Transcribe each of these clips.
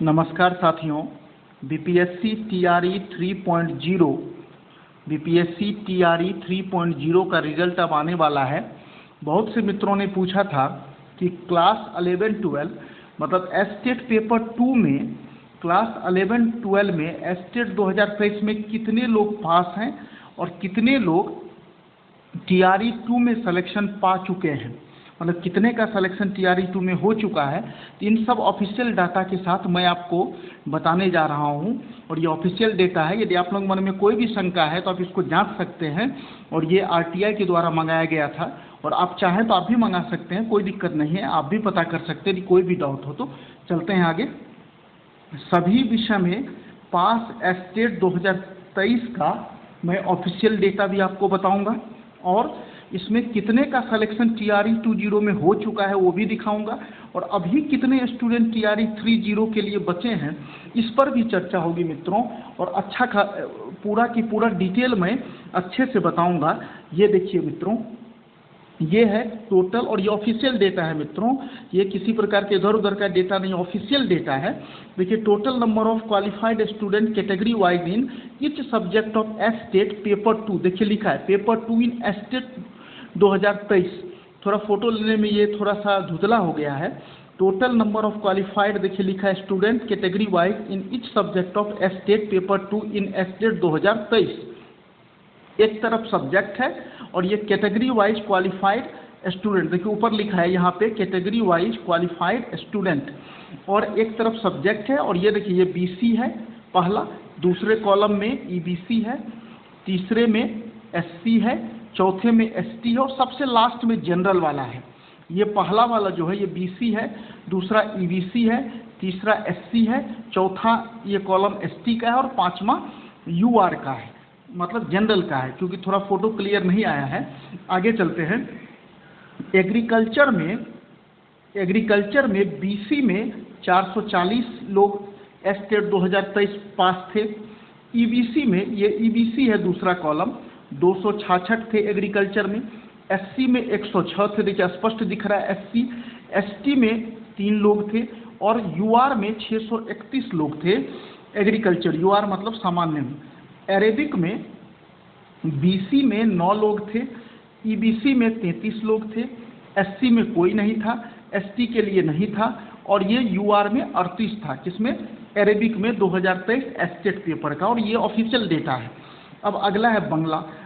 नमस्कार साथियों, BPSC TRE 3.0 BPSC TRE 3.0 का रिजल्ट अब आने वाला है। बहुत से मित्रों ने पूछा था कि क्लास 11-12 मतलब एस्टेट पेपर 2 में क्लास 11-12 में एस्टेट 2023 में कितने लोग पास हैं और कितने लोग टीआरई 2 में सिलेक्शन पा चुके हैं, मतलब कितने का सिलेक्शन टीआरई 2 में हो चुका है। तो इन सब ऑफिशियल डाटा के साथ मैं आपको बताने जा रहा हूं और ये ऑफिशियल डेटा है। यदि आप लोग मन में कोई भी शंका है तो आप इसको जांच सकते हैं और ये आरटीआई के द्वारा मंगाया गया था और आप चाहें तो आप भी मंगा सकते हैं, कोई दिक्कत नहीं है। आप भी पता कर सकते हैं, कोई भी डाउट हो तो। चलते हैं आगे। सभी विषय में पास एस्टेट 2023 का मैं ऑफिशियल डेटा भी आपको बताऊंगा और इसमें कितने का सिलेक्शन टीआरई 2.0 में हो चुका है वो भी दिखाऊंगा और अभी कितने स्टूडेंट टीआरई 3.0 के लिए बचे हैं इस पर भी चर्चा होगी मित्रों। और अच्छा पूरा की पूरा डिटेल में अच्छे से बताऊंगा। ये देखिए मित्रों, ये है टोटल और ये ऑफिशियल डेटा है मित्रों, ये किसी प्रकार के इधर उधर का डेटा नहीं, ऑफिशियल डेटा है। देखिए, total number of qualified student category wise in each subject of estate paper 2। देखिए लिखा है पेपर 2 इन एस्टेट 2023। थोड़ा फोटो लेने में ये थोड़ा सा धुंधला हो गया है। टोटल नंबर ऑफ क्वालिफाइड देखिए लिखा है student category wise in each subject of estate paper 2 in estate 2023। एक तरफ सब्जेक्ट है और ये कैटेगरी वाइज क्वालिफाइड स्टूडेंट, देखिए ऊपर लिखा है यहाँ पे कैटेगरी वाइज क्वालिफाइड स्टूडेंट, और एक तरफ सब्जेक्ट है। और ये देखिए ये बीसी है पहला, दूसरे कॉलम में ईबीसी है, तीसरे में एससी है, चौथे में एसटी है और सबसे लास्ट में जनरल वाला है। ये पहला वाला जो है ये बीसी है, दूसरा ईबीसी है, तीसरा एससी है, चौथा ये कॉलम एसटी का है और पांचवा यूआर का है, मतलब जनरल का है, क्योंकि थोड़ा फोटो क्लियर नहीं आया है। आगे चलते हैं। एग्रीकल्चर में बीसी में 440 लोग एस्टेट 2023 पास थे। ईबीसी में, ये ईबीसी है दूसरा कॉलम, 266 थे एग्रीकल्चर में। एससी में 106 थे, देखिए स्पष्ट दिख रहा है एससी। एसटी में 3 लोग थे और यूआर में 631 लोग थे। एग्रीकल्चर यूआर मतलब सामान्य में। अरेबिक में बीसी में 9 लोग थे, ईबीसी में 33 लोग थे, एससी में कोई नहीं था, एसटी के लिए नहीं था और ये यूआर में 38 था, जिसमें अरेबिक में 2023 एस्टेट पेपर का, और ये ऑफिशियल डेटा है। अब अगला है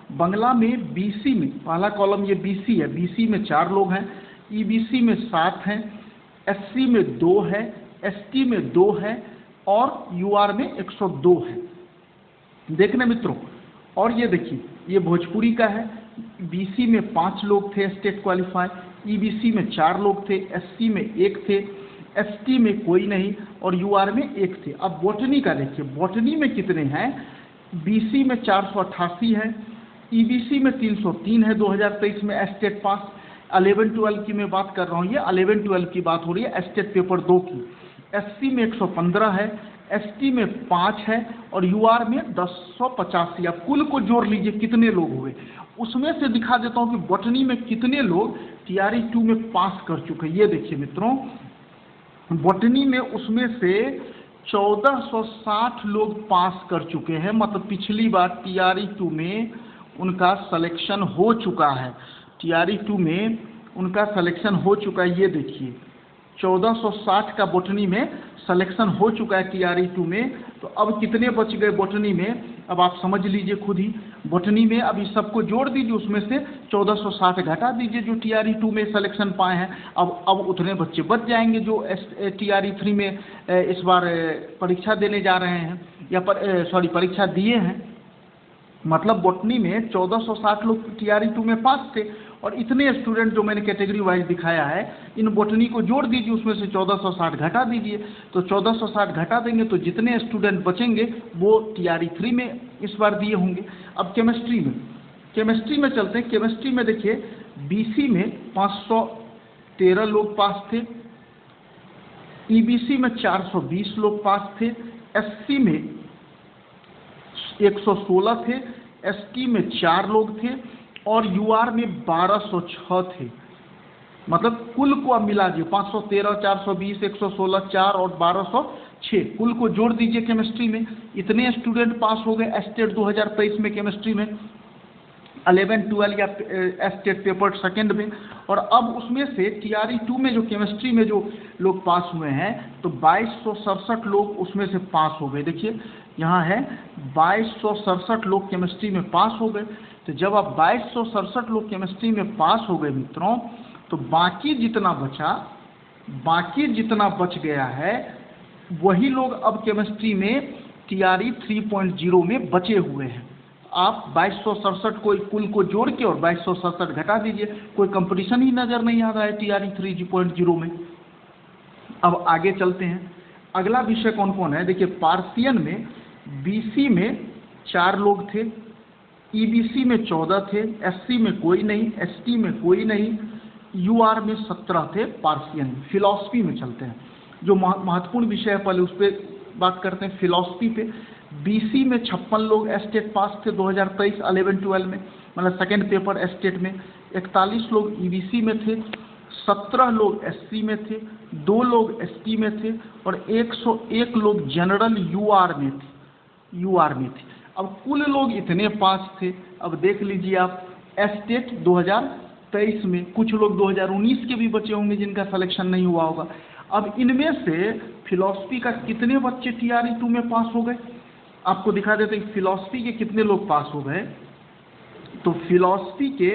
बंगला में बीसी में पहला कॉलम ये बीसी है, बीसी में 4 लोग हैं, ईबीसी में 7 हैं, एससी में 2 है, एसटी में 2 है और यूआर में 102 है। देखना मित्रों, और ये देखिए ये भोजपुरी का है, बीसी में 5 लोग थे स्टेट क्वालिफाई, ईबीसी में 4 लोग थे, एससी में 1 थे, एसटी में कोई नहीं और यूआर में 1 थे। अब बॉटनी का देखिए, बॉटनी में कितने हैं। बीसी में 488 है, ईबीसी में 303 है 2023 में एस्टेट पास। 11-12 की मैं बात कर रहा हूँ, ये 11-12 की बात हो रही है एस्टेट पेपर 2 की। एससी में 115 है, एसटी में 5 है और यूआर में 1085। अब कुल को जोड़ लीजिए कितने लोग हुए, उसमें से दिखा देता हूं कि बॉटनी में कितने लोग टीआरई 2 में पास कर चुके हैं। ये देखिए मित्रों, बॉटनी में उसमें से 1460 लोग पास कर चुके हैं, मतलब पिछली बार टीआरई 2 में उनका सिलेक्शन हो चुका है। टीआरई 2 में उनका सिलेक्शन हो चुका है। ये देखिए 1460 का बॉटनी में सिलेक्शन हो चुका है टीआरई 2 में। तो अब कितने बच गए बॉटनी में, अब आप समझ लीजिए खुद ही। बॉटनी में अभी सबको जोड़ दीजिए, उसमें से 1460 घटा दीजिए जो टीआरई 2 में सिलेक्शन पाए हैं। अब उतने बच्चे बच जाएंगे जो टीआरई 3 में इस बार परीक्षा देने जा रहे हैं या परीक्षा दिए हैं। मतलब बॉटनी में 1460 लोग टीआरई 2 में पास थे और इतने स्टूडेंट जो मैंने कैटेगरी वाइज दिखाया है, इन बॉटनी को जोड़ दीजिए, उसमें से 1460 घटा दीजिए। तो 1460 घटा देंगे तो जितने स्टूडेंट बचेंगे वो टीआरई 3 में इस बार दिए होंगे। अब केमिस्ट्री में चलते हैं। केमिस्ट्री में देखिए बीसी में 513 लोग पास थे, ईबीसी में 420 लोग पास थे, एससी में 116 थे, एसटी में 4 लोग थे और यूआर में 1206 थे। मतलब कुल को अब मिला दिए 513, 420, 116, 4 और 6 कुल को जोड़ दीजिए केमिस्ट्री में, इतने स्टूडेंट पास हो गए एस्टेट 2023 में केमिस्ट्री में, 11, 12 या एस्टेट पेपर सेकंड में। और अब उसमें से TRE 2 में जो केमिस्ट्री में जो लोग पास हुए हैं तो 2267 लोग उसमें से पास हो गए। देखिए यहाँ है 2267 लोग केमिस्ट्री में पास हो गए। तो जब आप 2267 लोग केमिस्ट्री में पास हो गए मित्रों, तो बाकी जितना बच गया है वही लोग अब केमिस्ट्री में TRE 3.0 में बचे हुए हैं। आप 2267 को कुल को जोड़ के और 2267 घटा दीजिए, कोई कंपटीशन ही नज़र नहीं आ रहा है TRE 3.0 में। अब आगे चलते हैं, अगला विषय कौन कौन है। देखिए पार्सियन में BC में 4 लोग थे, EBC में 14 थे, SC में कोई नहीं, ST में कोई नहीं, UR में 17 थे पार्सियन। फिलॉसफी में चलते हैं, जो महत्वपूर्ण विषय है पहले उस पर बात करते हैं। फिलॉसफी पे BC में 56 लोग एस्टेट पास थे 2023 11-12 में, मतलब सेकेंड पेपर एस्टेट में। 41 लोग EBC में थे, 17 लोग SC में थे, 2 लोग ST में थे और 101 लोग जनरल UR में थे। अब कुल लोग इतने पास थे। अब देख लीजिए आप एस्टेट 2023 में, कुछ लोग 2019 के भी बचे होंगे जिनका सिलेक्शन नहीं हुआ होगा। अब इनमें से फिलॉसफी का कितने बच्चे TRE 2 में पास हो गए, आपको दिखा देते हैं फिलॉसफी के कितने लोग पास हो गए। तो फिलॉसफी के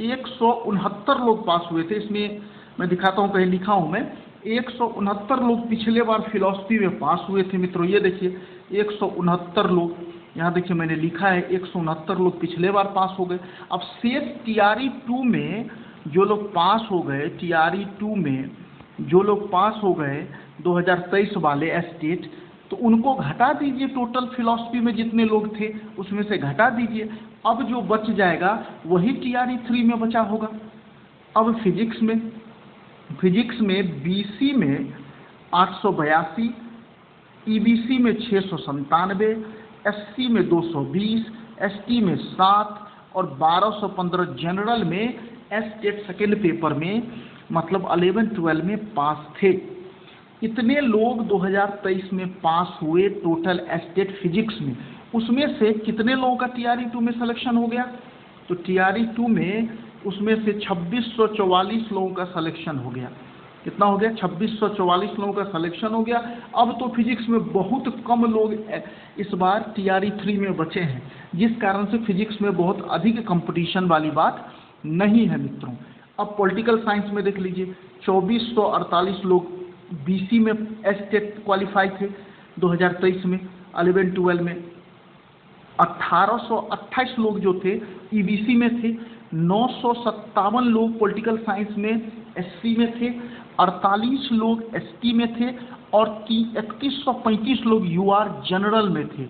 169 लोग पास हुए थे। इसमें मैं दिखाता हूँ, कहीं लिखा हूँ मैं, 169 लोग पिछले बार फिलॉसफी में पास हुए थे मित्रों। ये देखिए 169 लोग, यहाँ देखिए मैंने लिखा है 169 लोग पिछले बार पास हो गए। अब शेष TRE 2 में जो लोग पास हो गए, TRE 2 में जो लोग पास हो गए 2023 वाले एस्टेट, तो उनको घटा दीजिए, टोटल फिलॉसफी में जितने लोग थे उसमें से घटा दीजिए। अब जो बच जाएगा वही TRE 3 में बचा होगा। अब फिजिक्स में BC में 882, EBC में 697, SC में 220, ST में 7 और 1215 जनरल में एस्टेट सेकेंड पेपर में, मतलब 11-12 में पास थे। इतने लोग 2023 में पास हुए टोटल एस्टेट फिजिक्स में। उसमें से कितने लोगों का TRE 2 में सिलेक्शन हो गया, तो TRE 2 में उसमें से 2644 लोगों का सिलेक्शन हो गया। कितना हो गया, 2644 लोगों का सिलेक्शन हो गया। अब तो फिजिक्स में बहुत कम लोग इस बार TRE 3 में बचे हैं, जिस कारण से फिजिक्स में बहुत अधिक कंपटीशन वाली बात नहीं है मित्रों। अब पॉलिटिकल साइंस में देख लीजिए, 2448 लोग BC में एस्टेट क्वालिफाई थे 2023 में 11-12 में। 1828 लोग जो थे EBC में थे, 957 लोग पॉलिटिकल साइंस में SC में थे, 48 लोग ST में थे और 3135 लोग UR जनरल में थे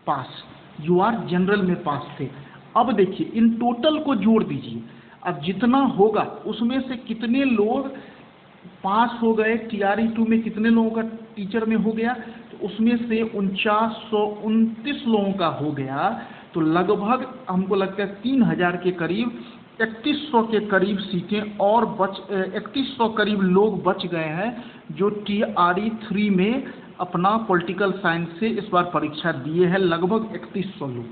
पास, UR जनरल में पास थे। अब देखिए इन टोटल को जोड़ दीजिए, अब जितना होगा उसमें से कितने लोग पास हो गए TRE 2 में, कितने लोगों का टीचर में हो गया, तो उसमें से 4929 लोगों का हो गया। तो लगभग हमको लगता है 3000 के करीब, 3100 के करीब सीटें और 3100 करीब लोग बच गए हैं जो TRE 3 में अपना पॉलिटिकल साइंस से इस बार परीक्षा दिए हैं। लगभग 3100 लोग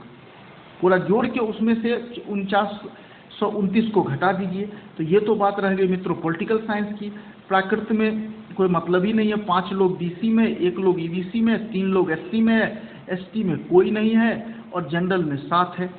पूरा जोड़ के उसमें से 4929 को घटा दीजिए। तो ये तो बात रह गई मित्रों पॉलिटिकल साइंस की। प्राकृत में कोई मतलब ही नहीं है, 5 लोग BC में, 1 लोग EBC में, 3 लोग SC में है, ST में कोई नहीं है और जनरल में 7 है।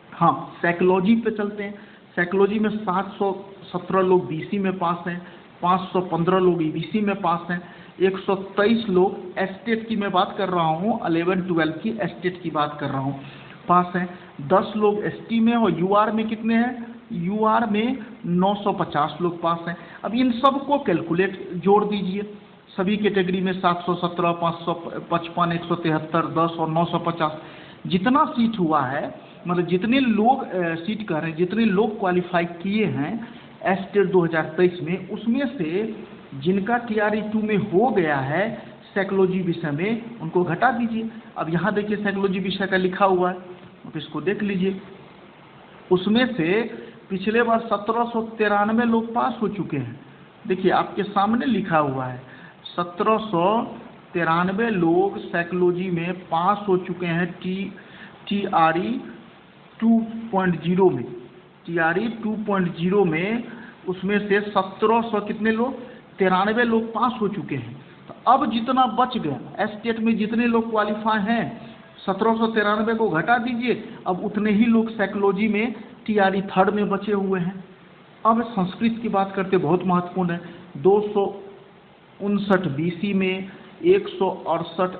हाँ, साइकोलॉजी पे चलते हैं। साइकोलॉजी में 717 लोग BC में पास हैं, 515 लोग EBC में पास हैं, 123 लोग एस्टेट की मैं बात कर रहा हूँ, 11-12 की एस्टेट की बात कर रहा हूँ, पास हैं। 10 लोग ST में और UR में कितने हैं, UR में 950 लोग पास हैं। अब इन सब को कैलकुलेट जोड़ दीजिए, सभी कैटेगरी में 717, 555, 173, 10 और 950 जितना सीट हुआ है, मतलब जितने लोग सीट कर रहे हैं, जितने लोग क्वालिफाई किए हैं एस्टेट 2023 में, उसमें से जिनका TRE 2 में हो गया है साइकोलॉजी विषय में, उनको घटा दीजिए। अब यहाँ देखिए साइकोलॉजी विषय का लिखा हुआ है, आप इसको देख लीजिए। उसमें से पिछले बार 1793 लोग पास हो चुके हैं। देखिए आपके सामने लिखा हुआ है 1793 93 लोग साइकोलॉजी में पास हो चुके हैं TRE 2.0 में। TRE 2.0 में उसमें से 1700 कितने लोग 93 लोग पास हो चुके हैं। तो अब जितना बच गया स्टेट में जितने लोग क्वालिफाई हैं 1793 को घटा दीजिए, अब उतने ही लोग साइकोलॉजी में TRE 3rd में बचे हुए हैं। अब संस्कृत की बात करते बहुत महत्वपूर्ण है। 259 BC में, 168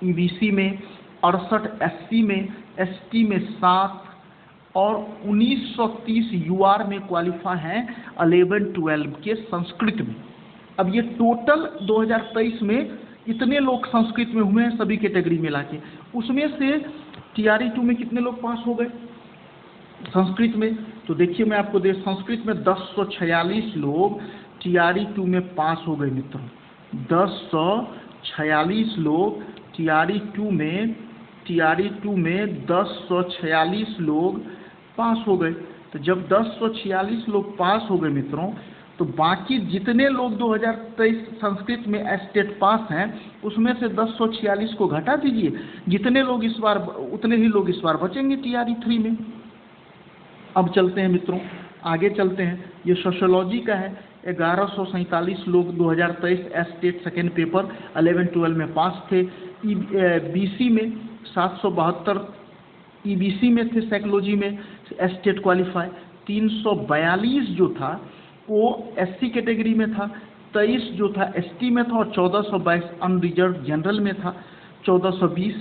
EBC में, 68 SC में, ST में 7 और 1930 UR में क्वालिफाई हैं 11-12 के संस्कृत में। अब ये टोटल 2023 में इतने लोग संस्कृत में हुए हैं सभी कैटेगरी मिला के। उसमें से TRE 2 में कितने लोग पास हो गए संस्कृत में? तो देखिए मैं आपको संस्कृत में 1046 लोग TRE 2 में पास हो गए मित्रों। 1046 लोग TRE 2 में 1046 लोग पास हो गए। तो जब 1046 लोग पास हो गए मित्रों, तो बाकी जितने लोग 2023 संस्कृत में स्टेट पास हैं उसमें से 1046 को घटा दीजिए, जितने लोग इस बार उतने ही लोग इस बार बचेंगे TRE 3 में। अब चलते हैं मित्रों, आगे चलते हैं। ये सोशियोलॉजी का है। 1147 लोग 2023 स्टेट सेकेंड पेपर 11-12 में पास थे। BC में 772 EBC में थे साइकोलॉजी में स्टेट क्वालिफाई। 342 जो था वो SC कैटेगरी में था, 23 जो था ST में था और 1422 अनरिजर्व जनरल में था। 1420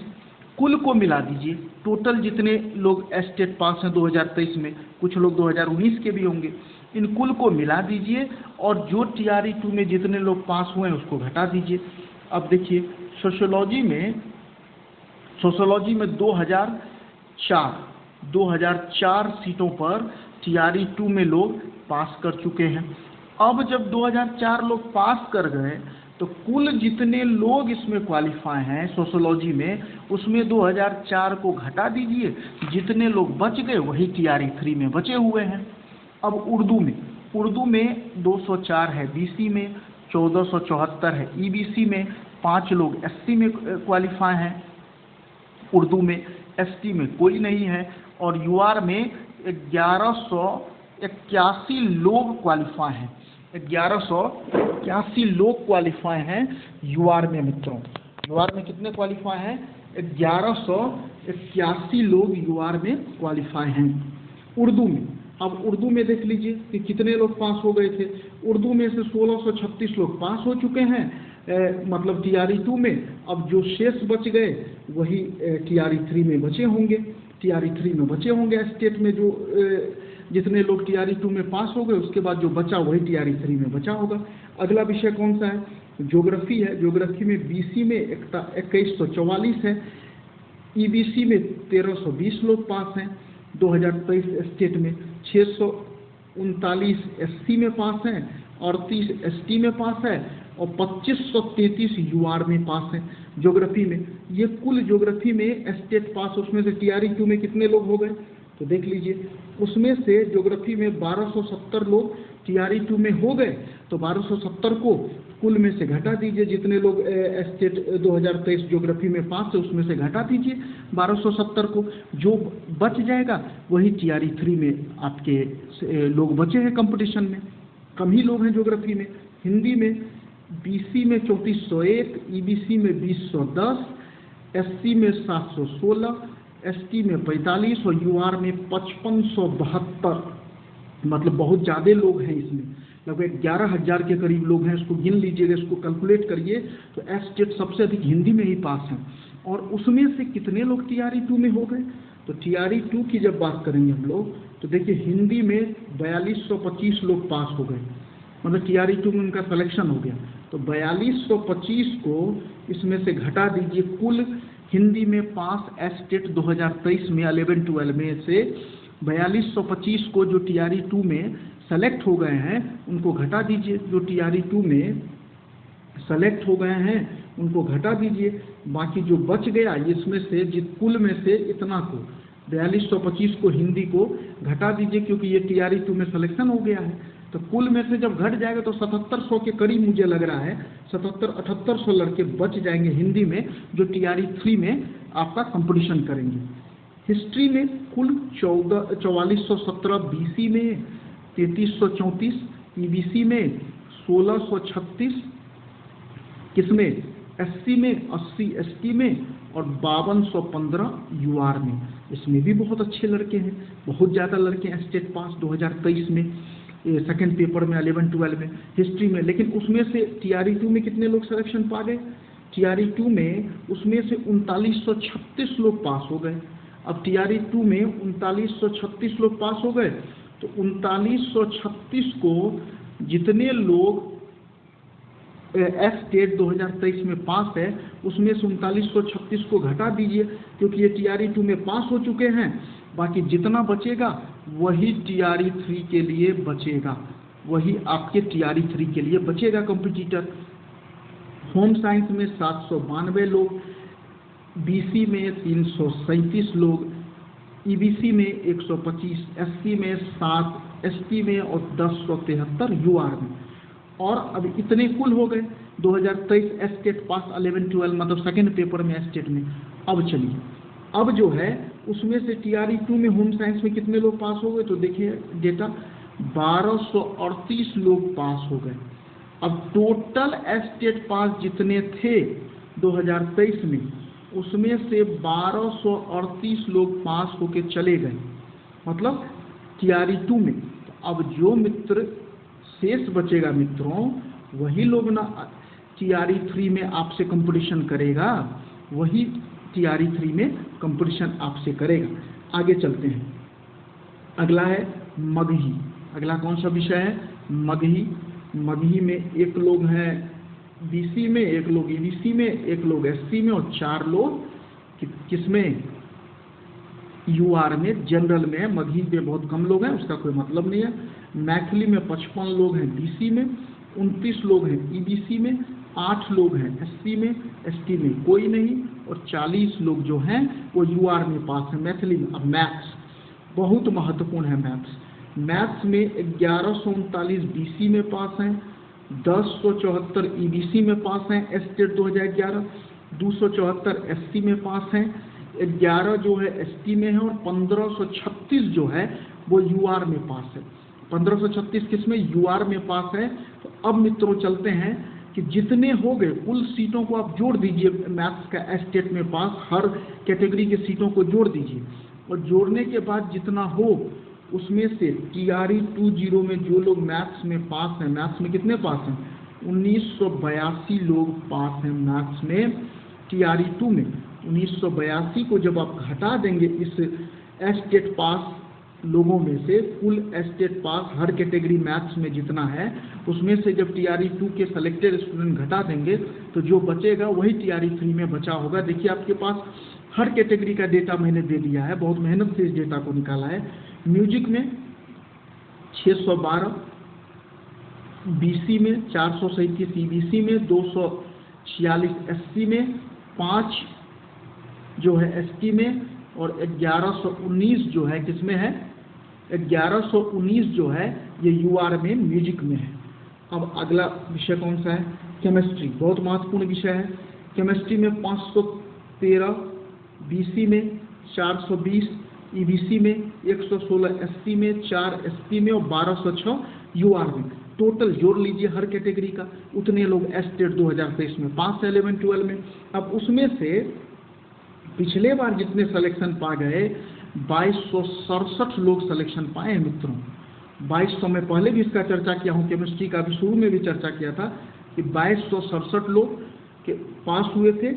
कुल को मिला दीजिए, टोटल जितने लोग स्टेट पास हैं 2023 में, कुछ लोग 2019 के भी होंगे, इन कुल को मिला दीजिए और जो TRE 2 में जितने लोग पास हुए हैं उसको घटा दीजिए। अब देखिए सोशियोलॉजी में 2004 सीटों पर TRE 2 में लोग पास कर चुके हैं। अब जब 2004 लोग पास कर गए तो कुल जितने लोग इसमें क्वालिफाई हैं सोशियोलॉजी में, उसमें 2004 को घटा दीजिए, जितने लोग बच गए वही TRE 3 में बचे हुए हैं। अब उर्दू में 204 है BC में, 1474 है EBC में, 5 लोग SC में क्वालिफाई हैं उर्दू में, ST में कोई नहीं है और UR में 1181 लोग क्वालिफाई हैं। 1181 लोग क्वालिफाई हैं UR में मित्रों। UR में कितने क्वालिफाई हैं? 1181 लोग UR में क्वालिफाई हैं। उर्दू में, अब उर्दू में देख लीजिए कि कितने लोग पास हो गए थे। उर्दू में से 1636 लोग पास हो चुके हैं मतलब TRE 2 में। अब जो शेष बच गए वही TRE 3 में बचे होंगे। TRE 3 में बचे होंगे स्टेट में जो जितने लोग TRE 2 में पास हो गए, उसके बाद जो बचा वही TRE 3 में बचा होगा। अगला विषय कौन सा है? ज्योग्राफी है। ज्योग्राफी में BC में 2144 है, EBC में 1320 लोग पास हैं 2023 स्टेट में, 639 SC में पास हैं, 38 ST में पास है और 2533 UR में पास हैं ज्योग्राफी में। ये कुल ज्योग्राफी में स्टेट पास, उसमें से TRE 2 में कितने लोग हो गए तो देख लीजिए। उसमें से ज्योग्राफी में 1270 लोग TRE 2 में हो गए, तो 1270 को कुल में से घटा दीजिए, जितने लोग स्टेट 2023 ज्योग्राफी में पास है उसमें से घटा दीजिए 1270 को। जो बच जाएगा वही TRE 3 में आपके लोग बचे हैं कंपटीशन में। कम ही लोग हैं ज्योग्राफी में। हिंदी में BC में 3401, EBC में 2010, SC में 716, ST में 45 और UR में 5572। मतलब बहुत ज़्यादा लोग हैं इसमें, लगभग 11,000 के करीब लोग हैं। इसको गिन लीजिएगा, इसको कैलकुलेट करिए तो स्टेट सबसे अधिक हिंदी में ही पास हैं। और उसमें से कितने लोग TRE 2 में हो गए? तो TRE 2 की जब बात करेंगे हम लोग तो देखिए हिंदी में 4225 लोग पास हो गए, मतलब TRE 2 में उनका सिलेक्शन हो गया। तो 4225 को इसमें से घटा दीजिए, कुल हिंदी में पास स्टेट 2023 में 11-12 में से 4225 को जो TRE 2 में सेलेक्ट हो गए हैं उनको घटा दीजिए। जो TRE 2 में सेलेक्ट हो गए हैं उनको घटा दीजिए, बाकी जो बच गया इसमें से कुल में से इतना को 4225 को हिंदी को घटा दीजिए, क्योंकि ये TRE 2 में सिलेक्शन हो गया है। तो कुल में से जब घट जाएगा तो 7700 के करीब मुझे लग रहा है, 77-7800 लड़के बच जाएंगे हिंदी में, जो TRE 3 में आपका कंपटीशन करेंगे। हिस्ट्री में कुल 4417, BC में 3334, EBC में 1636, किसमें SC में 80, ST में और 5215 UR में। इसमें भी बहुत अच्छे लड़के हैं, बहुत ज़्यादा लड़के हैं स्टेट पास 2023 में, सेकंड पेपर में 11-12 में हिस्ट्री में। लेकिन उसमें से TRE 2 में कितने लोग सिलेक्शन पा गए? TRE 2 में उसमें से 3936 लोग पास हो गए। अब TRE 2 में 3936 लोग पास हो गए, तो 3936 को जितने लोग स्टेट 2023 में पास है उसमें से 3936 को घटा दीजिए, क्योंकि ये TRE 2 में पास हो चुके हैं। बाकी जितना बचेगा वही TRE 3 के लिए बचेगा, वही आपके TRE 3 के लिए बचेगा कंपटीटर। होम साइंस में 792 लोग, BC में 337 लोग, EBC में 125, SC में 7, ST में और 1073 UR में। और अब इतने कुल हो गए 2023 स्टेट पास 11-12, मतलब सेकेंड पेपर में स्टेट में। अब चलिए, अब जो है उसमें से TRE 2 में होम साइंस में कितने लोग पास हो गए, तो देखिए डेटा 1238 लोग पास हो गए। अब टोटल स्टेट पास जितने थे 2023 में, उसमें से 1238 लोग पास होके चले गए, मतलब TRE 2 में। अब जो मित्र शेष बचेगा मित्रों, वही लोग ना TRE 3 में आपसे कंपटीशन करेगा, वही TRE 3 में कंपटीशन आपसे करेगा। आगे चलते हैं, अगला है मगही। अगला कौन सा विषय है? मगही। मगही में एक लोग हैं BC में, एक लोग EBC में, एक लोग SC में और 4 लोग किसमें? UR में, जनरल में है। मगही में बहुत कम लोग हैं, उसका कोई मतलब नहीं है। मैथिली में 55 लोग हैं BC में, 29 लोग हैं EBC में, 8 लोग हैं SC में, ST में कोई नहीं, और 40 लोग जो हैं वो UR में पास है मैथिली में। अब मैथ्स बहुत महत्वपूर्ण है। मैथ्स में 1139 BC में पास हैं, 1074 EBC में पास हैं स्टेट 2011, 274 SC में पास हैं, 11 जो है ST में है और 1536 जो है वो UR में पास है। 1536 किसमें? UR में पास है। तो अब मित्रों चलते हैं कि जितने हो गए कुल सीटों को आप जोड़ दीजिए, मैथ्स का स्टेट में पास हर कैटेगरी के सीटों को जोड़ दीजिए, और जोड़ने के बाद जितना हो उसमें से TRE 20 में जो लोग मैथ्स में पास हैं, मैथ्स में कितने पास हैं? 1982 लोग पास हैं मैथ्स में TRE 2 में। 1982 को जब आप घटा देंगे इस स्टेट पास लोगों में से, कुल स्टेट पास हर कैटेगरी मैथ्स में जितना है उसमें से जब TRE 2 के सेलेक्टेड स्टूडेंट घटा देंगे तो जो बचेगा वही TRE 3 में बचा होगा। देखिए आपके पास हर कैटेगरी का डेटा मैंने दे दिया है, बहुत मेहनत से इस डेटा को निकाला है। म्यूजिक में 612, BC में 437, EBC में 246, SC में 5 जो है ST में, और 1119 जो है किसमें है? 1119 जो है ये UR में म्यूजिक में है। अब अगला विषय कौन सा है? केमिस्ट्री। बहुत महत्वपूर्ण विषय है। केमिस्ट्री में 513, BC में 420, EBC में 116, SC में 4, ST में और 1206 UR में। टोटल जोड़ लीजिए हर कैटेगरी का, उतने लोग स्टेट 2023 में पास है 11-12 में। अब उसमें से पिछले बार जितने सिलेक्शन पा गए 2267 लोग सिलेक्शन पाए हैं मित्रों। 2200 में पहले भी इसका चर्चा किया हूँ, केमिस्ट्री का भी शुरू में भी चर्चा किया था कि 2267 लोग के पास हुए थे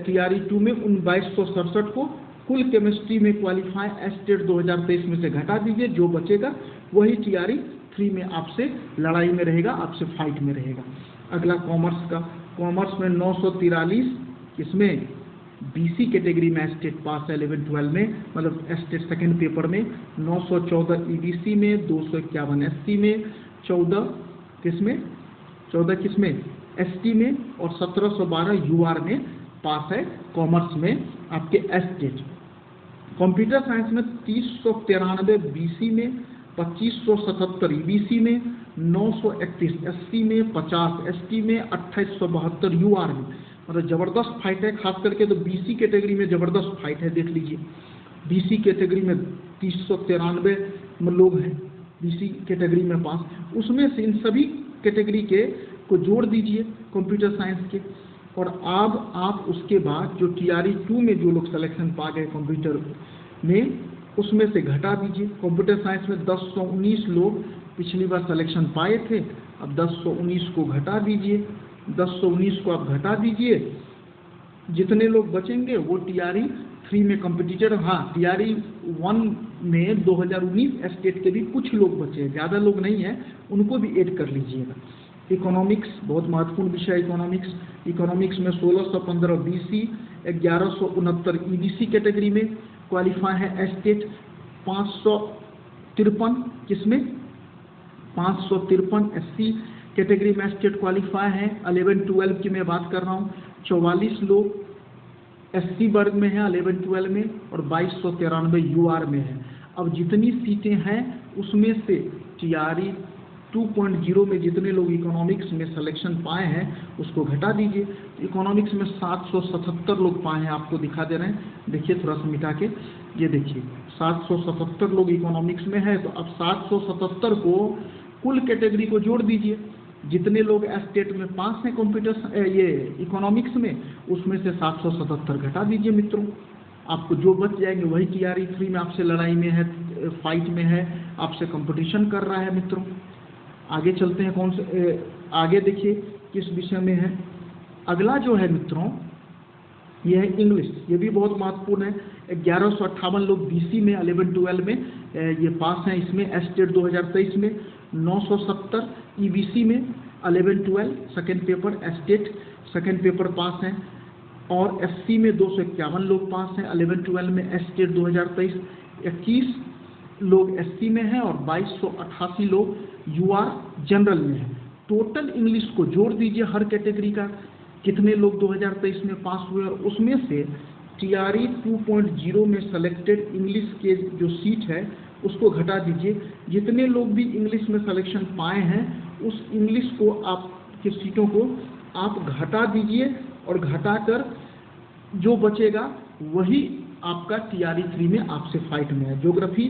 TRE 2 में। उन 2267 को कुल केमिस्ट्री में क्वालिफाई स्टेट 2023 में से घटा दीजिए, जो बचेगा वही TRE 3 में आपसे लड़ाई में रहेगा, आपसे फाइट में रहेगा। अगला कॉमर्स का। कॉमर्स में 943 इसमें BC कैटेगरी में स्टेट पास है 11-12 में, मतलब स्टेट सेकेंड पेपर में। 914 EBC में, 251 SC में, 14 किसमें ST में और 1712 UR में पास है कॉमर्स में आपके स्टेट। कंप्यूटर साइंस में 3093 BC में, 2577 ईबीसी में, 931 एससी में, 50 एसटी में, 2872 यूआर में। मतलब ज़बरदस्त फाइट है, खास करके तो बीसी कैटेगरी में ज़बरदस्त फाइट है। देख लीजिए बीसी कैटेगरी में 393 लोग हैं बीसी कैटेगरी में पास। उसमें से इन सभी कैटेगरी के को जोड़ दीजिए कंप्यूटर साइंस के, और अब आप उसके बाद जो टीआरई 2 में जो लोग सिलेक्शन पा गए कंप्यूटर में, उसमें से घटा दीजिए। कंप्यूटर साइंस में 1019 लोग पिछली बार सिलेक्शन पाए थे, अब 1019 को घटा दीजिए। 1019 को आप घटा दीजिए, जितने लोग बचेंगे वो टीआरई 3 में कंपटीटर। हाँ, टीआरई 1 में 2019 स्टेट के भी कुछ लोग बचे हैं, ज़्यादा लोग नहीं हैं, उनको भी ऐड कर लीजिएगा। इकोनॉमिक्स बहुत महत्वपूर्ण विषय। इकोनॉमिक्स में 1615 बीसी, 1169 ईबीसी कैटेगरी में क्वालिफाई है स्टेट, 553 किसमें 553 एससी कैटेगरी में स्टेट क्वालिफाई है। 11-12 की मैं बात कर रहा हूँ, 44 लोग एससी वर्ग में है 11-12 में, और 2293 यूआर में है। अब जितनी सीटें हैं उसमें से टीआरई 2.0 में जितने लोग इकोनॉमिक्स में सिलेक्शन पाए हैं उसको घटा दीजिए। इकोनॉमिक्स में 777 लोग पाए हैं, आपको दिखा दे रहे हैं, देखिए थोड़ा सा मिटा के, ये देखिए 777 लोग इकोनॉमिक्स में है। तो अब 777 को कुल कैटेगरी को जोड़ दीजिए, जितने लोग स्टेट में पास हैं कंप्यूटर ये इकोनॉमिक्स में, उसमें से 777 घटा दीजिए मित्रों। आपको जो बच जाएंगे वही टीआरई 3 में आपसे लड़ाई में है, फाइट में है, आपसे कंपटीशन कर रहा है मित्रों। आगे चलते हैं, कौन से आगे देखिए किस विषय में है। अगला जो है मित्रों ये है इंग्लिश, ये भी बहुत महत्वपूर्ण है। 1158 लोग बीसी में 11-12 में ये पास हैं, इसमें स्टेट 2023 में 970 ईबीसी में 11-12 second paper state second paper pass हैं, और एससी में 251 लोग पास हैं 11-12 में स्टेट 2023। 21 लोग एससी में हैं और 2288 लोग यूआर जनरल में हैं। टोटल इंग्लिश को जोड़ दीजिए हर कैटेगरी का, कितने लोग 2023 में पास हुए, और उसमें से टीआरई 2.0 में सेलेक्टेड इंग्लिश के जो सीट है उसको घटा दीजिए। जितने लोग भी इंग्लिश में सिलेक्शन पाए हैं उस इंग्लिश को आपके सीटों को आप घटा दीजिए, और घटाकर जो बचेगा वही आपका टीआरई 3 में आपसे फाइट में है। ज्योग्राफी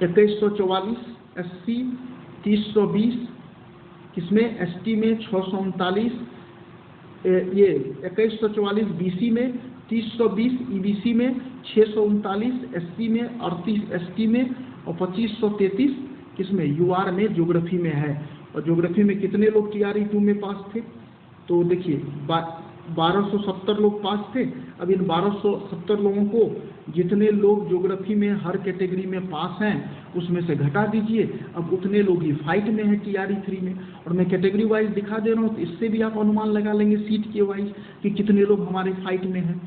2144 एससी, 3020 किसमें एसटी में 639, ये 2144 बीसी में, 3020 ईबीसी में, 639 एससी में, 38 एसटी में, और 2533 किसमें यूआर में ज्योग्राफी में है। और ज्योग्राफी में कितने लोग टीआरई 2 में पास थे, तो देखिए 1270 लोग पास थे। अब इन 1270 लोगों को जितने लोग ज्योग्राफी में हर कैटेगरी में पास हैं उसमें से घटा दीजिए, अब उतने लोग ही फाइट में हैं टीआरई 3 में। और मैं कैटेगरी वाइज दिखा दे रहा हूँ, तो इससे भी आप अनुमान लगा लेंगे सीट के वाइज कि कितने लोग हमारे फाइट में हैं।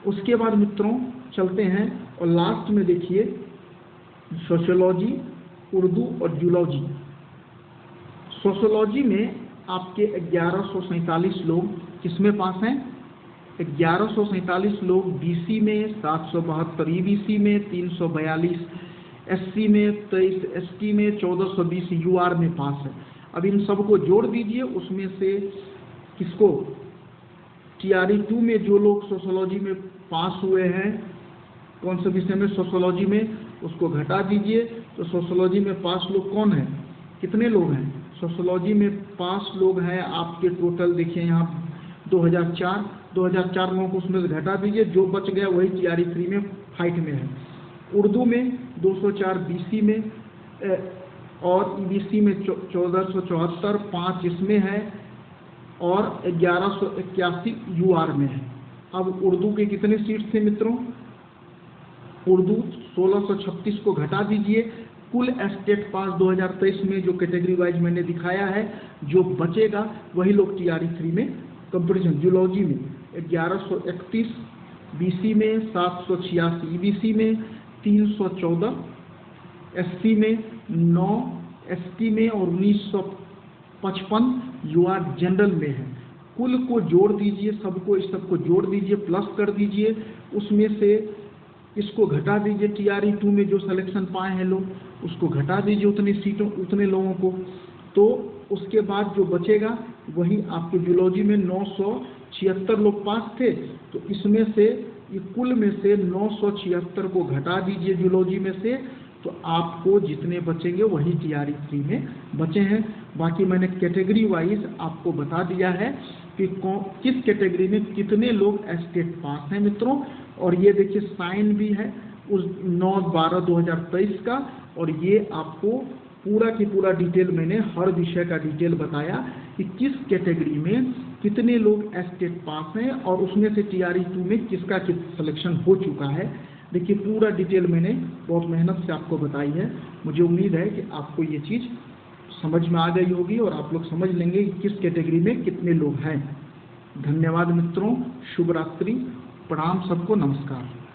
उसके बाद मित्रों चलते हैं, और लास्ट में देखिए सोशियोलॉजी, उर्दू और जूलॉजी। सोशियोलॉजी में आपके 1147 लोग किसमें पास हैं, 1147 लोग बीसी में, 772 ईबीसी में, 342 एससी में, 23 एसटी में, 1420 यूआर में पास है। अब इन सबको जोड़ दीजिए, उसमें से किसको टीआरई 2 में जो लोग सोशियोलॉजी में पास हुए हैं, कौन से विषय में, सोशियोलॉजी में, उसको घटा दीजिए। तो सोशियोलॉजी में पास लोग कौन हैं, कितने लोग हैं सोशियोलॉजी में पास लोग हैं आपके, टोटल देखिए यहाँ 2004 लोगों को उसमें से घटा दीजिए, जो बच गया वही टीआरई 3 में फाइट में है। उर्दू में 204 बीसी में, और ईबीसी में 1474, 5 इसमें है, और 1181 यूआर में है। अब उर्दू के कितने सीट थे मित्रों, उर्दू 1636 को घटा दीजिए। कुल स्टेट पास 2023 में जो कैटेगरी वाइज मैंने दिखाया है, जो बचेगा वही लोग टीआरई 3 में कंपटीशन। जूलॉजी में 1131 बीसी में, 786 ईबीसी में, 314 एससी में, 9 एसटी में, और 1955 यूआर जनरल में है। कुल को जोड़ दीजिए, सबको इस सबको जोड़ दीजिए, प्लस कर दीजिए, उसमें से इसको घटा दीजिए, TRE 2 में जो सिलेक्शन पाए हैं लोग, उसको घटा दीजिए उतनी सीटों, उतने लोगों को, तो उसके बाद जो बचेगा वही आपके जूलॉजी में 976 लोग पास थे, तो इसमें से ये कुल में से 976 को घटा दीजिए जूलॉजी में से, तो आपको जितने बचेंगे वही TRE 3 में बचे हैं। बाकी मैंने कैटेगरी वाइज आपको बता दिया है कि किस कैटेगरी में कितने लोग एस्टेट पास हैं मित्रों। और ये देखिए साइन भी है उस 9/12/2023 का, और ये आपको पूरा की पूरा डिटेल मैंने हर विषय का डिटेल बताया कि किस कैटेगरी में कितने लोग एस्टेट पास हैं और उसमें से TRE 2 में किसका सिलेक्शन हो चुका है। देखिए पूरा डिटेल मैंने बहुत मेहनत से आपको बताई है। मुझे उम्मीद है कि आपको ये चीज़ समझ में आ गई होगी और आप लोग समझ लेंगे कि किस कैटेगरी में कितने लोग हैं। धन्यवाद मित्रों, शुभ रात्रि, प्रणाम सबको, नमस्कार।